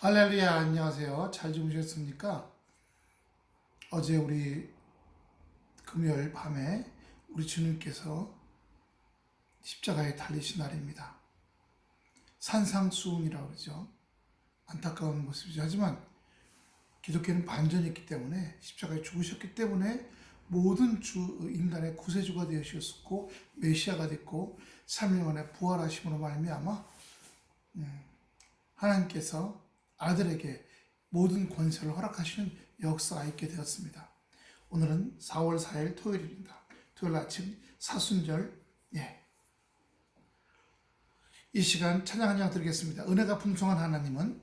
할렐루야, 안녕하세요. 잘 주무셨습니까? 어제 우리 금요일 밤에 우리 주님께서 십자가에 달리신 날입니다. 산상수훈이라고 그러죠. 안타까운 모습이죠. 하지만 기독교는 반전이 있기 때문에 십자가에 죽으셨기 때문에 모든 인간의 구세주가 되셨고 메시아가 됐고 3일 만에 부활하심으로 말미암아 하나님께서 아들에게 모든 권세를 허락하시는 역사가 있게 되었습니다. 오늘은 4월 4일 토요일입니다. 토요일 아침 사순절. 이 시간 찬양 한 장 드리겠습니다. 은혜가 풍성한 하나님은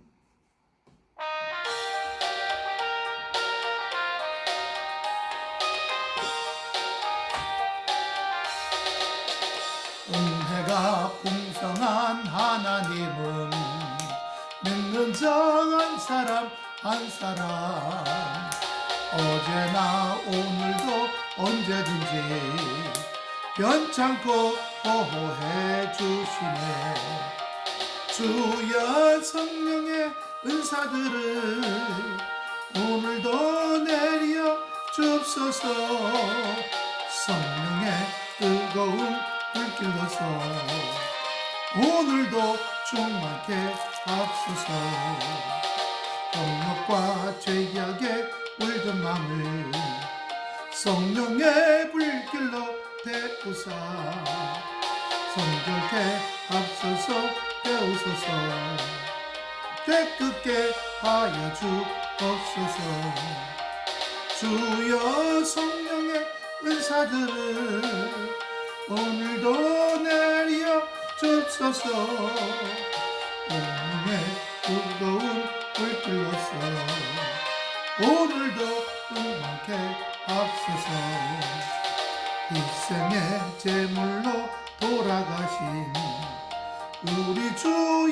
은혜가 풍성한 하나님은 믿는 자 한 사람 한 사람 어제나 오늘도 언제든지 변찮고 보호해 주시네. 주여 성령의 은사들을 오늘도 내려 주옵소서. 성령의 뜨거운 불길로서 오늘도 충만케 하옵소서. 폭력과 죄악에 물든 맘을 성령의 불길로 태우사 성결케 하옵소서. 태우소서. 깨끗게 하여 주옵소서. 주여 성령의 은사들을 오늘도 내려 주옵소서. 성령의 뜨거운 불길로서 오늘도 충만케 하옵소서. 일생의 제물로 돌아가신 우리 주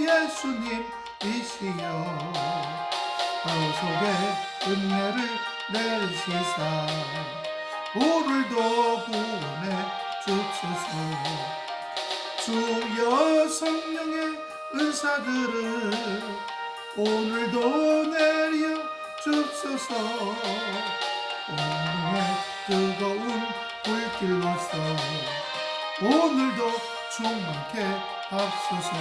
예수님이시여 가속의 은혜를 내리시사 오늘도 구원해 주옵소서. 주여 성령의 은사들을 오늘도 내려 주옵소서. 온몸의 뜨거운 불길로서 오늘도 충만케 하옵소서.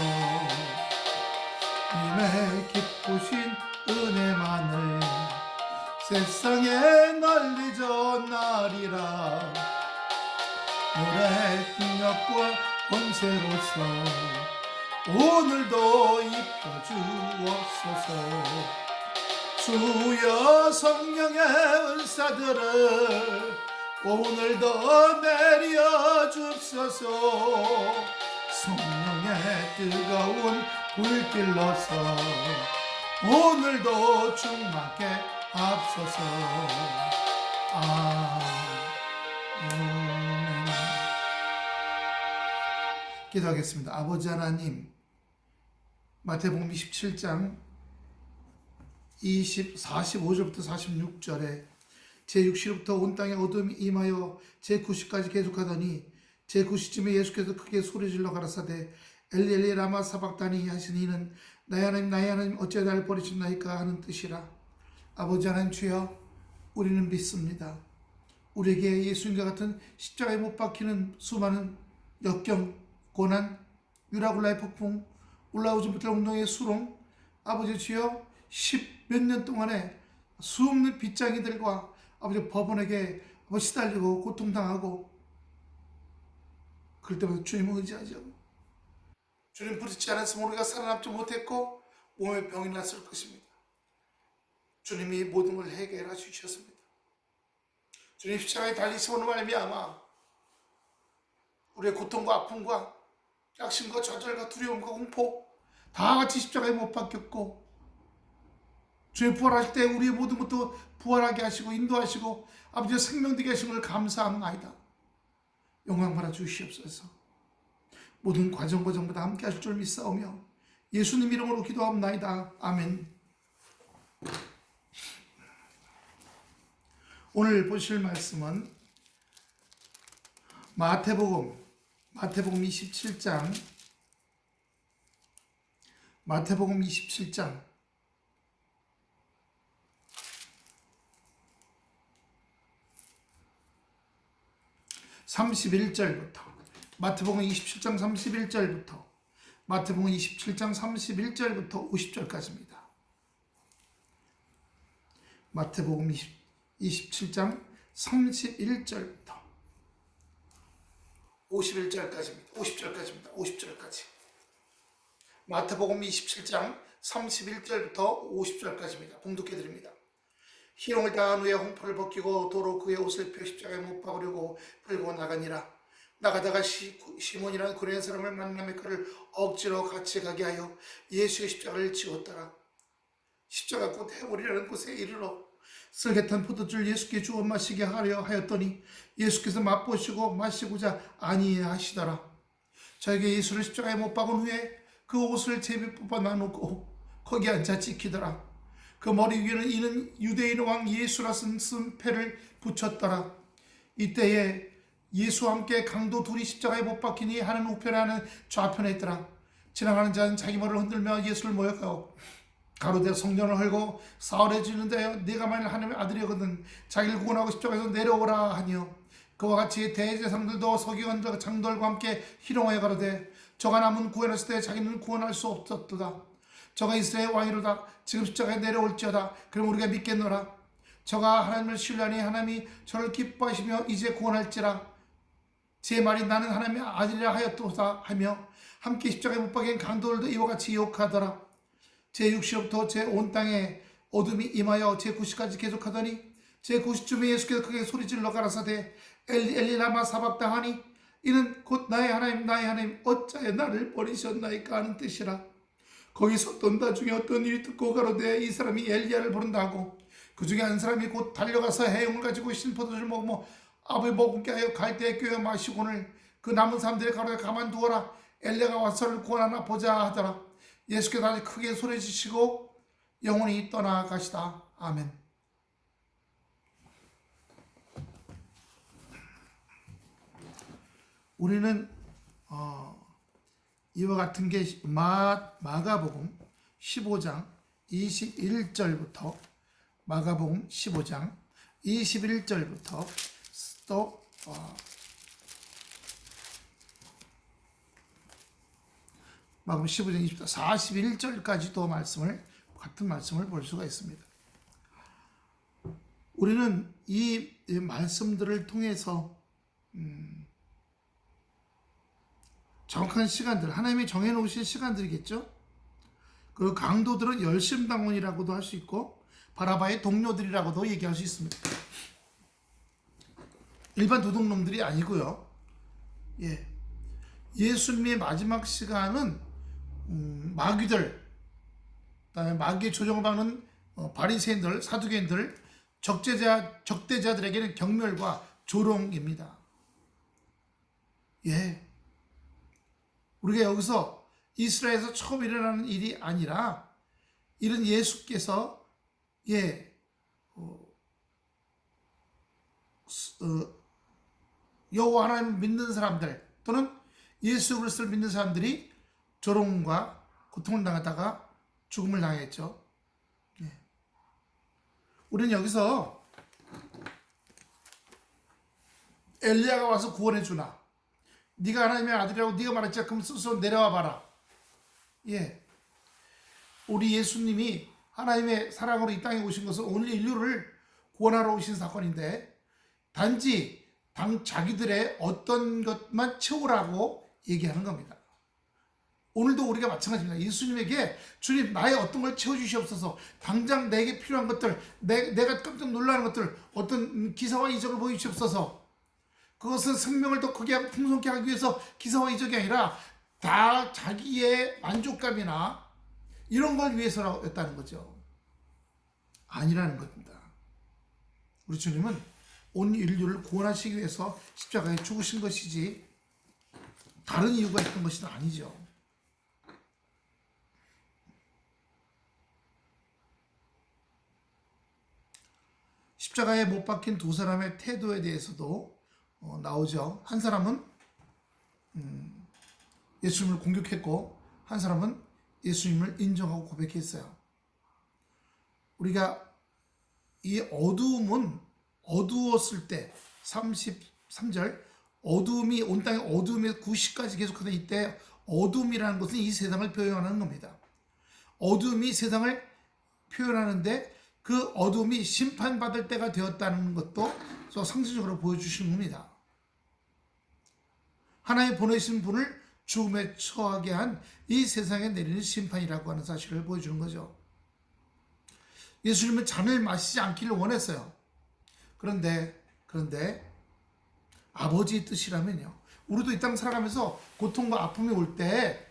님의 기쁘신 은혜만을 세상에 널리 전하리라. 노래 능력과 권세로서 오늘도 입혀 주옵소서. 주여 성령의 은사들을 오늘도 내려 주옵소서. 성령의 뜨거운 불길로서 오늘도 충만케 하옵소서. 아멘. 기도하겠습니다. 아버지 하나님, 마태복음 27장 45절부터 46절에 제6시부터 온 땅에 어둠이 임하여 제9시까지 계속하더니 제9시쯤에 예수께서 크게 소리질러 가라사대 엘리 엘리 라마 사박다니 하시니 이는 나의 하나님 나의 하나님 어찌하여 나를 버리셨나이까 하는 뜻이라. 아버지 하나님 주여, 우리는 믿습니다. 우리에게 예수님과 같은 십자가에 못 박히는 수많은 역경, 고난, 유라굴라의 폭풍, 올라오지 못할 운동의 수롱, 아버지 주여 10몇 년 동안에 수없는 빗장이들과 아버지 법원에게 시달리고 고통당하고 그럴 때마다 주님을 의지하죠. 주님 부르지 않았으면 우리가 살아남지 못했고 몸에 병이 났을 것입니다. 주님이 모든 걸 해결해 주셨습니다. 주님 십자가에 달리심으로 말미암아 우리의 고통과 아픔과 약심과 좌절과 두려움과 공포 다 같이 십자가에 못 박혔고 주님 부활할 때 우리의 모든 것도 부활하게 하시고 인도하시고 아버지의 생명되게 하신 걸 감사합니다. 영광 받아 주시옵소서. 모든 과정과 전부 다 함께 하실 줄 믿사오며 예수님 이름으로 기도합나이다. 아멘. 오늘 보실 말씀은 마태복음 27장 31절부터 마태복음 27장 31절부터 마태복음 27장 31절부터 50절까지입니다. 마태복음 27장 31절부터 51절까지입니다. 50절까지. 마태복음 27장 31절부터 50절까지입니다. 봉독해 드립니다. 희롱을 당한 후에 홍포를 벗기고 도로 그의 옷을 펴 십자가에 못 박으려고 끌고 나가니라. 나가다가 시몬이라는 구레네 사람을 만나며 그를 억지로 같이 가게 하여 예수의 십자가를 지었더라. 십자가 곧 해골이라는 곳에 이르러 쓸개탄 포도주를 예수께 주어 마시게 하려 하였더니 예수께서 맛보시고 마시고자 아니하시더라. 저에게 예수를 십자가에 못 박은 후에 그 옷을 제비 뽑아 나누고 거기 앉아 지키더라. 그 머리 위에는 이는 유대인 왕 예수라 쓴 패를 붙였더라. 이때에 예수와 함께 강도 둘이 십자가에 못 박히니 하는 우편에 하는 좌편에 있더라. 지나가는 자는 자기 머리를 흔들며 예수를 모욕하고 가로되 성전을 헐고 사흘에 지는데 네가 만일 하나님의 아들이거든 자기를 구원하고 십자가에서 내려오라 하니요. 그와 같이 대제사장들도 서기관과 장돌과 함께 희롱하여 가로되 저가 남은 구원했을 때 자기는 구원할 수 없었도다. 저가 이스라엘 왕이로다. 지금 십자가에 내려올지어다. 그럼 우리가 믿겠노라. 저가 하나님을 신뢰하니 하나님이 저를 기뻐하시며 이제 구원할지라. 제 말이 나는 하나님의 아들이라 하였도다 하며 함께 십자가에 못 박힌 강도들도 이와 같이 욕하더라. 제6시부터 제 온 땅에 어둠이 임하여 제9시까지 계속하더니 제9시쯤에 예수께서 크게 소리질러 가라사대 엘리 엘리 라마 사박당하니 이는 곧 나의 하나님 어찌하여 나를 버리셨나이까 하는 뜻이라. 거기서 떤다 중에 어떤 일이 듣고 가로되 이 사람이 엘리야를 부른다고. 그 중에 한 사람이 곧 달려가서 해용을 가지고 신 포도주를 먹으며 아버지 먹게 하여 갈대에 꿰어 마시고는 그 남은 사람들의 가로되 가만두어라 엘리야가 와서 저를 구원하나 보자 하더라. 예수께서 아주 크게 소리치시고 영원히 떠나가시다. 아멘. 우리는 이와 같은 게 마가복음 15장 21절부터 마가복음 15장 21절부터 또 마가복음 15장 20절 41절까지도 같은 말씀을 볼 수가 있습니다. 우리는 이 말씀들을 통해서 정확한 시간들, 하나님이 정해놓으신 시간들이겠죠. 그리고 강도들은 열심당원이라고도 할 수 있고 바라바의 동료들이라고도 얘기할 수 있습니다. 일반 도둑놈들이 아니고요. 예수님의 마지막 시간은 마귀들, 그다음에 마귀의 조종을 받는 바리새인들, 사두개인들, 적대자들에게는 경멸과 조롱입니다. 우리가 여기서 이스라엘에서 처음 일어나는 일이 아니라 이런 예수께서 여호와 하나님을 믿는 사람들 또는 예수 그리스도를 믿는 사람들이 조롱과 고통을 당하다가 죽음을 당했죠. 우리는 여기서 엘리야가 와서 구원해 주나, 네가 하나님의 아들이라고 네가 말했지, 그럼 스스로 내려와 봐라. 우리 예수님이 하나님의 사랑으로 이 땅에 오신 것은 오늘 인류를 구원하러 오신 사건인데 단지 자기들의 어떤 것만 채우라고 얘기하는 겁니다. 오늘도 우리가 마찬가지입니다. 예수님에게 주님 나의 어떤 걸 채워주시옵소서, 당장 내게 필요한 것들, 내가 깜짝 놀라는 것들, 어떤 기사와 이적을 보여주시옵소서. 그것은 생명을 더 크게 하고 풍성케 하기 위해서 기사와 이적이 아니라 다 자기의 만족감이나 이런 걸 위해서였다는 거죠. 아니라는 겁니다. 우리 주님은 온 인류를 구원하시기 위해서 십자가에 죽으신 것이지 다른 이유가 있던 것은 아니죠. 십자가에 못 박힌 두 사람의 태도에 대해서도 나오죠. 한 사람은 예수님을 공격했고 한 사람은 예수님을 인정하고 고백했어요. 우리가 이 어두움은 어두웠을 때 33절 어두움이 온 땅에 어두움에서 90까지 계속하던 이때 어둠이라는 것은 이 세상을 표현하는 겁니다. 어둠이 세상을 표현하는데 그 어둠이 심판받을 때가 되었다는 것도 상징적으로 보여주시는 겁니다. 하나님 보내신 분을 죽음에 처하게 한 이 세상에 내리는 심판이라고 하는 사실을 보여주는 거죠. 예수님은 잔을 마시지 않기를 원했어요. 그런데 아버지의 뜻이라면요, 우리도 이 땅 살아가면서 고통과 아픔이 올 때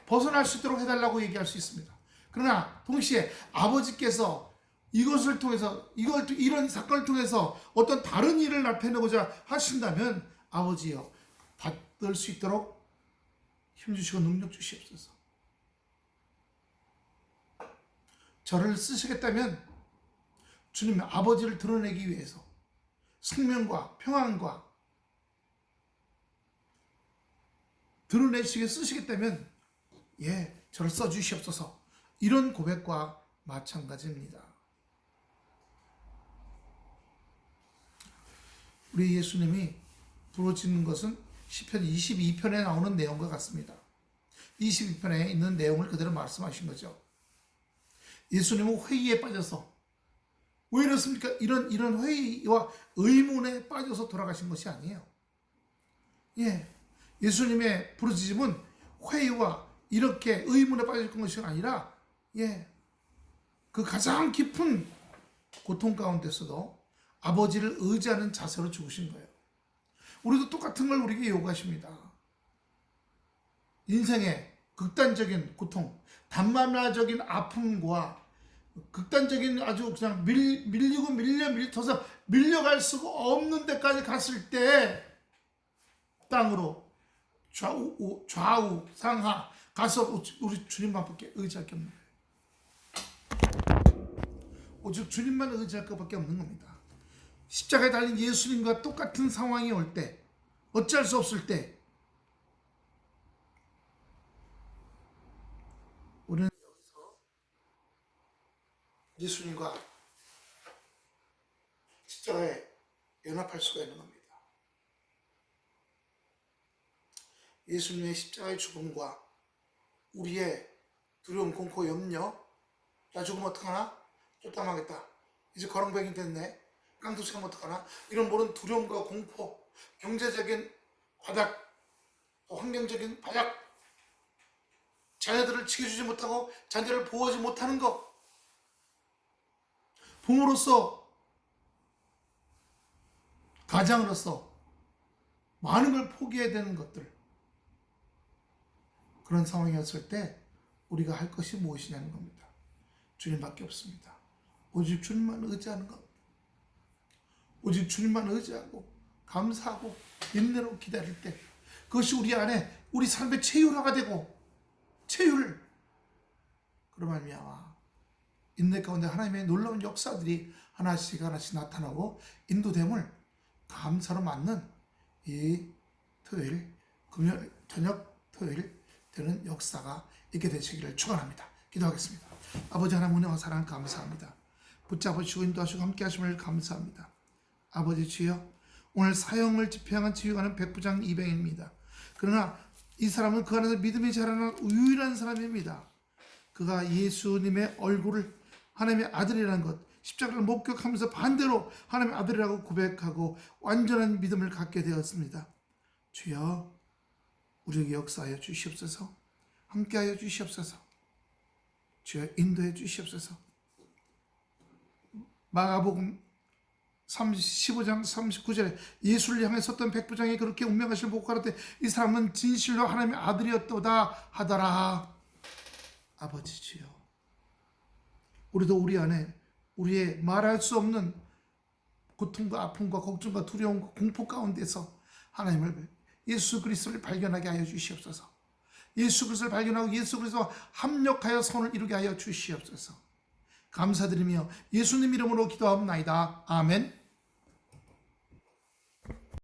벗어날 수 있도록 해달라고 얘기할 수 있습니다. 그러나 동시에 아버지께서 이것을 통해서 이런 사건을 통해서 어떤 다른 일을 나타내고자 하신다면 아버지여 받을 수 있도록 힘주시고 능력 주시옵소서. 저를 쓰시겠다면 주님의 아버지를 드러내기 위해서 생명과 평안과 드러내시게 쓰시겠다면 저를 써주시옵소서. 이런 고백과 마찬가지입니다. 우리 예수님이 부르짖는 것은 시편 22편에 나오는 내용과 같습니다. 22편에 있는 내용을 그대로 말씀하신 거죠. 예수님은 회의에 빠져서, 왜 이렇습니까? 이런 회의와 의문에 빠져서 돌아가신 것이 아니에요. 예수님의 부르짖음은 회의와 이렇게 의문에 빠질 것이 아니라 그 가장 깊은 고통 가운데서도 아버지를 의지하는 자세로 죽으신 거예요. 우리도 똑같은 걸 우리에게 요구하십니다. 인생의 극단적인 고통, 단만화적인 아픔과 극단적인 아주 그냥 밀려서 밀려갈 수가 없는 데까지 갔을 때 땅으로 좌우 상하 가서 우리 주님만밖에 의지할 게 없는 거예요. 오직 주님만 의지할 것밖에 없는 겁니다. 십자가에 달린 예수님과 똑같은 상황이 올 때, 어찌할 수 없을 때 우리는 여기서 예수님과 십자가에 연합할 수가 있는 겁니다. 예수님의 십자가의 죽음과 우리의 두려움, 공포, 염려, 나 죽으면 어떡하나? 쫓당하겠다. 이제 거렁뱅이 됐네. 깡통치면 어떡하나? 이런 모든 두려움과 공포, 경제적인 바닥, 환경적인 바닥, 자녀들을 지켜주지 못하고 자녀를 보호하지 못하는 것, 부모로서, 가장으로서 많은 걸 포기해야 되는 것들, 그런 상황이었을 때 우리가 할 것이 무엇이냐는 겁니다. 주님밖에 없습니다. 오직 주님만 의지하는 것, 오직 주님만 의지하고 감사하고 인내로 기다릴 때 그것이 우리 안에 우리 삶의 체율화가 되고 체율, 그로 말미암아 인내 가운데 하나님의 놀라운 역사들이 하나씩 나타나고 인도됨을 감사로 맞는 이 토요일, 금요일 저녁 토요일 되는 역사가 있게 되시기를 축원합니다. 기도하겠습니다. 아버지 하나님 은혜와 사랑 감사합니다. 붙잡으시고 인도하시고 함께 하심을 감사합니다. 아버지 주여, 오늘 사형을 집행한 지휘관은 백부장 이병입니다. 그러나 이 사람은 그 안에서 믿음이 자라난 유일한 사람입니다. 그가 예수님의 얼굴을 하나님의 아들이라는 것, 십자가를 목격하면서 반대로 하나님의 아들이라고 고백하고 완전한 믿음을 갖게 되었습니다. 주여, 우리에게 역사하여 주시옵소서. 함께하여 주시옵소서. 주여, 인도해 주시옵소서. 마가복음 15장 39절에 예수를 향해 섰던 백부장이 그렇게 운명하시를 보고 가로되 이 사람은 진실로 하나님의 아들이었도다 하더라. 아버지 주여, 우리도 우리 안에 우리의 말할 수 없는 고통과 아픔과 걱정과 두려움과 공포 가운데서 하나님을, 예수 그리스도를 발견하게 하여 주시옵소서. 예수 그리스도를 발견하고 예수 그리스도와 합력하여 선을 이루게 하여 주시옵소서. 감사드리며 예수님 이름으로 기도하옵나이다. 아멘.